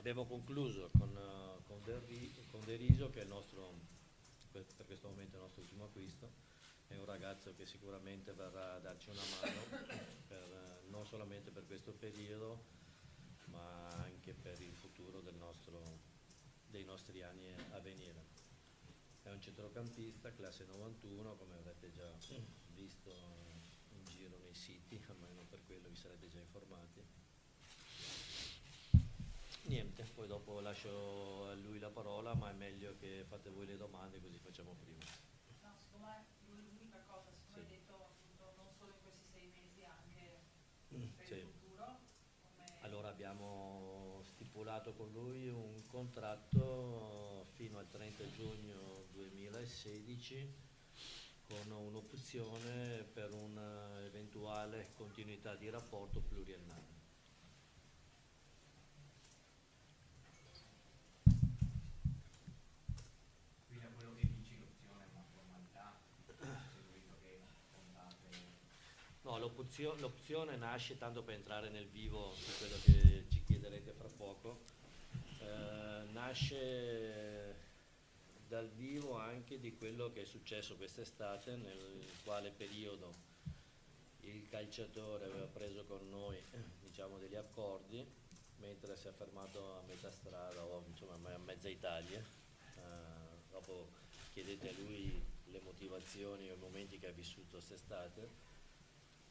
abbiamo concluso con De Riso, che è il nostro, per questo momento, il nostro ultimo acquisto. È un ragazzo che sicuramente verrà a darci una mano, non solamente per questo periodo, ma anche per il futuro dei nostri anni a venire. È un centrocampista, classe 91, come avrete già visto in giro nei siti, almeno per quello vi sarete già informati. Niente, poi dopo lascio a lui la parola, ma è meglio che fate voi le domande così facciamo prima. No, secondo me l'unica cosa, siccome Sì. hai detto appunto non solo in questi 6 mesi, anche per il Sì. futuro, come... Allora abbiamo stipulato con lui un contratto fino al 30 giugno 2016 con un'opzione per un'eventuale continuità di rapporto pluriennale. Quindi a quello che dici l'opzione è una formalità, seguito che contate. No, l'opzione nasce, tanto per entrare nel vivo di quello che ci chiederete fra poco, nasce dal vivo anche di quello che è successo quest'estate, nel quale periodo il calciatore aveva preso con noi diciamo, degli accordi, mentre si è fermato a metà strada o insomma, a mezza Italia. Dopo chiedete a lui le motivazioni o i momenti che ha vissuto quest'estate.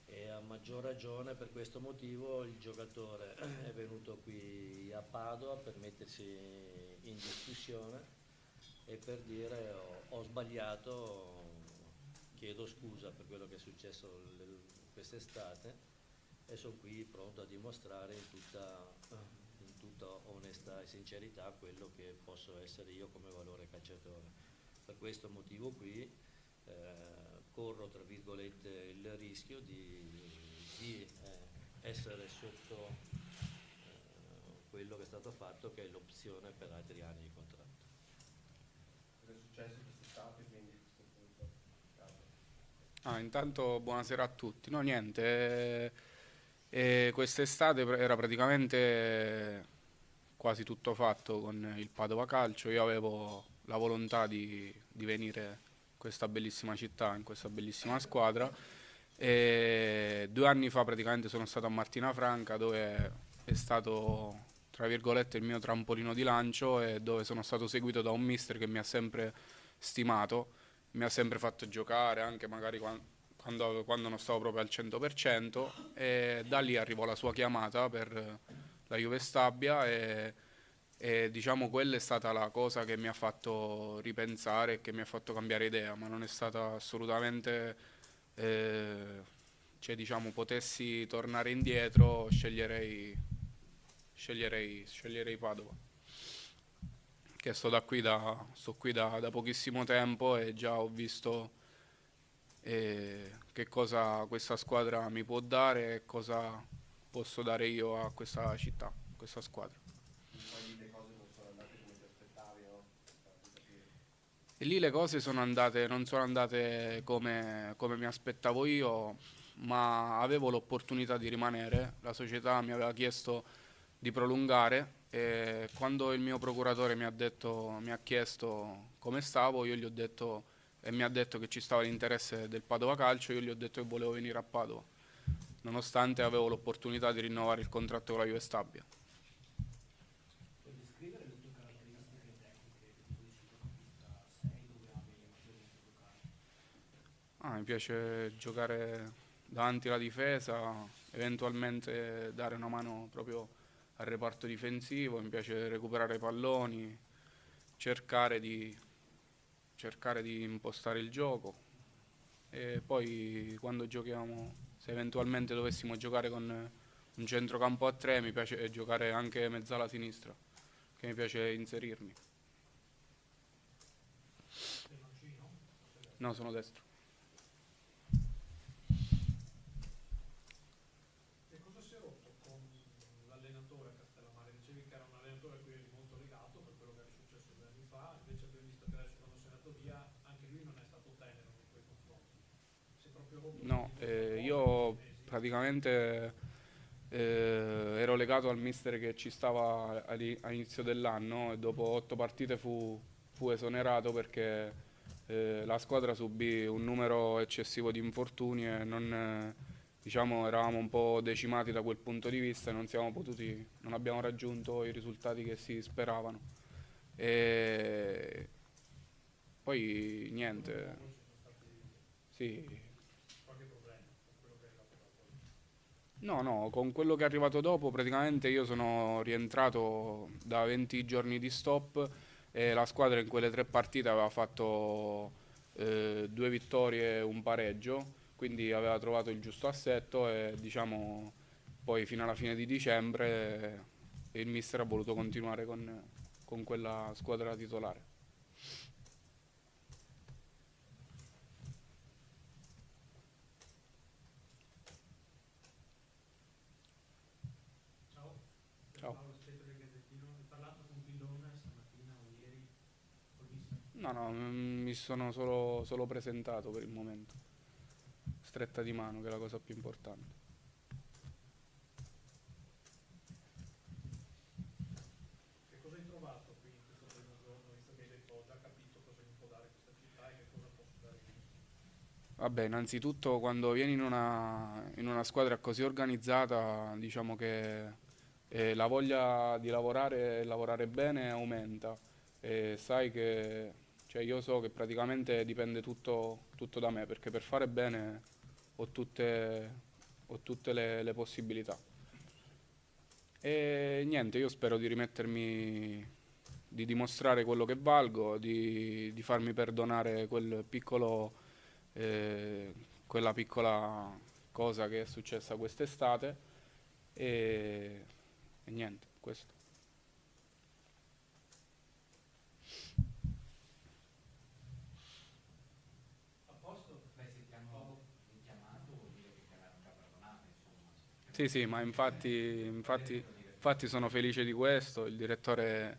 E a maggior ragione per questo motivo il giocatore è venuto qui a Padova per mettersi in discussione e per dire ho sbagliato, chiedo scusa per quello che è successo quest'estate e sono qui pronto a dimostrare in tutta onestà e sincerità quello che posso essere io come valore calciatore. Per questo motivo qui corro tra virgolette il rischio di essere sotto quello che è stato fatto, che è l'opzione per altri anni di contratto. Cosa è successo quest'estate, quindi a questo punto? Intanto buonasera a tutti. No, niente, quest'estate era praticamente quasi tutto fatto con il Padova Calcio. Io avevo la volontà di venire in questa bellissima città, in questa bellissima squadra. E 2 anni fa praticamente sono stato a Martina Franca, dove è stato, tra virgolette, il mio trampolino di lancio e dove sono stato seguito da un mister che mi ha sempre stimato, mi ha sempre fatto giocare, anche magari quando non stavo proprio al 100%, e da lì arrivò la sua chiamata per la Juve Stabia e diciamo quella è stata la cosa che mi ha fatto ripensare e che mi ha fatto cambiare idea, ma non è stata assolutamente, cioè diciamo potessi tornare indietro sceglierei Padova, che sto qui da pochissimo tempo e già ho visto che cosa questa squadra mi può dare e cosa posso dare io a questa città, a questa squadra. Poi lì le cose non sono andate come ti aspettavi, no? Farti capire. E lì le cose non sono andate come mi aspettavo io, ma avevo l'opportunità di rimanere, la società mi aveva chiesto di prolungare e quando il mio procuratore mi ha chiesto come stavo, io gli ho detto e mi ha detto che ci stava l'interesse del Padova Calcio, io gli ho detto che volevo venire a Padova, nonostante avevo l'opportunità di rinnovare il contratto con la Juve Stabia. Puoi descrivere le tue caratteristiche tecniche che tipo di centrocampista sei, dove ami maggiormente giocare? Mi piace giocare davanti alla difesa, eventualmente dare una mano proprio al reparto difensivo, mi piace recuperare i palloni, cercare di, cercare di impostare il gioco e poi quando giochiamo, se eventualmente dovessimo giocare con un centrocampo a tre, mi piace giocare anche mezzala sinistra, che mi piace inserirmi. Sei mancino? Sei destro? No, sono destro. E cosa si è rotto con l'allenatore a Castellammare? Dicevi che era un allenatore a cui eri molto legato per quello che era successo 2 anni fa, invece abbiamo visto che adesso quando sei andato via anche lui non è stato tenero nei tuoi confronti. Si è proprio rotto No, qualcosa in questi io 6 mesi? praticamente ero legato al mister che ci stava all'inizio dell'anno e dopo 8 partite fu esonerato perché la squadra subì un numero eccessivo di infortuni e diciamo, eravamo un po' decimati da quel punto di vista e non abbiamo raggiunto i risultati che si speravano. E poi niente, Poi ci sono stati sì. qualche problema con quello che è arrivato dopo. No, con quello che è arrivato dopo praticamente io sono rientrato da 20 giorni di stop e la squadra in quelle 3 partite aveva fatto 2 vittorie e un pareggio, quindi aveva trovato il giusto assetto e diciamo poi fino alla fine di dicembre il mister ha voluto continuare con quella squadra titolare. Ciao, Ciao. Paolo Spetta del Gazzettino. Hai parlato con Pillone stamattina o ieri col mister? No, mi sono solo presentato per il momento. Stretta di mano, che è la cosa più importante. Che cosa hai trovato qui in questo primo giorno, visto che hai detto ho già capito cosa mi può dare questa città e che cosa posso dare io? Vabbè, innanzitutto quando vieni in una squadra così organizzata, diciamo che la voglia di lavorare e lavorare bene aumenta. E sai che, cioè io so che praticamente dipende tutto da me, perché per fare bene ho tutte le possibilità. E niente, io spero di rimettermi, di dimostrare quello che valgo, di farmi perdonare eh, quella piccola cosa che è successa quest'estate e niente, questo. A posto? Beh, se ti hanno richiamato vuol dire che ti avranno già perdonato, insomma. Sì, ma infatti sono felice di questo. Il direttore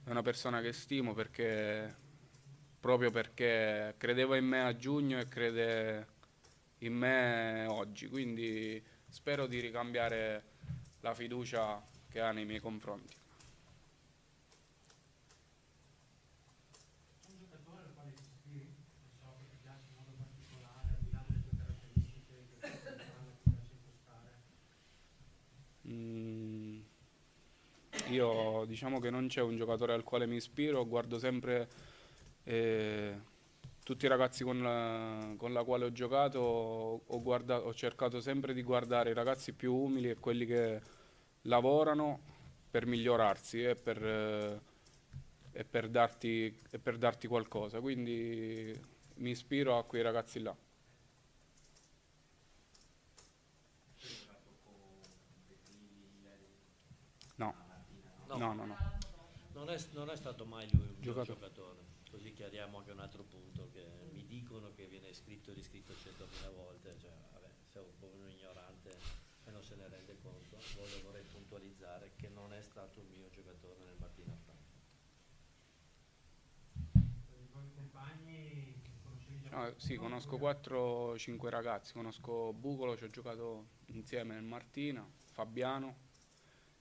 è una persona che stimo proprio perché credeva in me a giugno e crede in me oggi, quindi spero di ricambiare la fiducia che ha nei miei confronti. Un giocatore al quale ti ispiri? Non so, che ti piace in modo particolare, al di là delle tue caratteristiche, che ti piace impostare. Mm, Io diciamo che non c'è un giocatore al quale mi ispiro, guardo sempre eh, tutti i ragazzi con la quale ho giocato, ho cercato sempre di guardare i ragazzi più umili e quelli che lavorano per migliorarsi e per darti qualcosa, quindi mi ispiro a quei ragazzi là. Tu hai giocato con Betili, No, Martina, no? No, no. non è stato mai lui un buon Giocato. giocatore, così chiariamo anche un altro punto, che mi dicono che viene scritto e riscritto 100.000 volte, cioè, vabbè, se un ignorante e non se ne rende conto, vorrei puntualizzare che non è stato un mio giocatore nel Martina Franco. I tuoi compagni conoscevi già Sì, qualcuno, conosco oppure- 4-5 ragazzi, conosco Bucolo, ci ho giocato insieme nel Martina, Fabiano,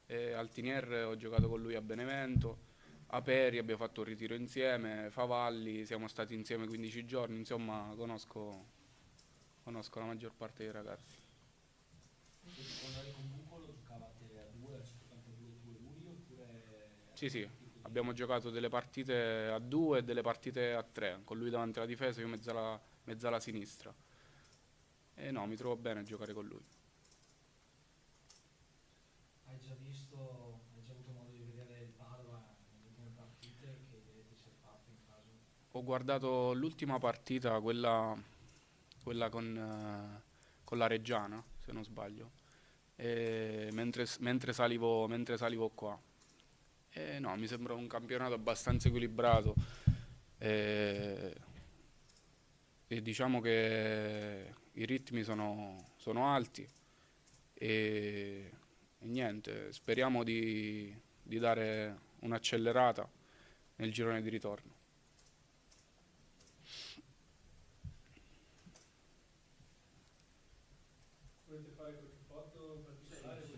e Altinier ho giocato con lui a Benevento, a Peri abbiamo fatto un ritiro insieme, Favalli, siamo stati insieme 15 giorni, insomma conosco la maggior parte dei ragazzi. Quindi quando eri con Bucolo giocavate a due, a 182 tu e lui, oppure Sì, partite abbiamo giocato delle partite a 2 e delle partite a 3, con lui davanti alla difesa, io mezzala sinistra. E no, mi trovo bene a giocare con lui. hai già visto, hai già avuto modo di vedere il Padova nelle ultime partite, che idee ti sei fatto in caso? Ho guardato l'ultima partita, quella con la Reggiana, se non sbaglio, mentre salivo qua. E no, mi sembra un campionato abbastanza equilibrato. E, e diciamo che i ritmi sono alti e niente, speriamo di dare un'accelerata nel girone di ritorno. Volete fare qualche foto in particolare?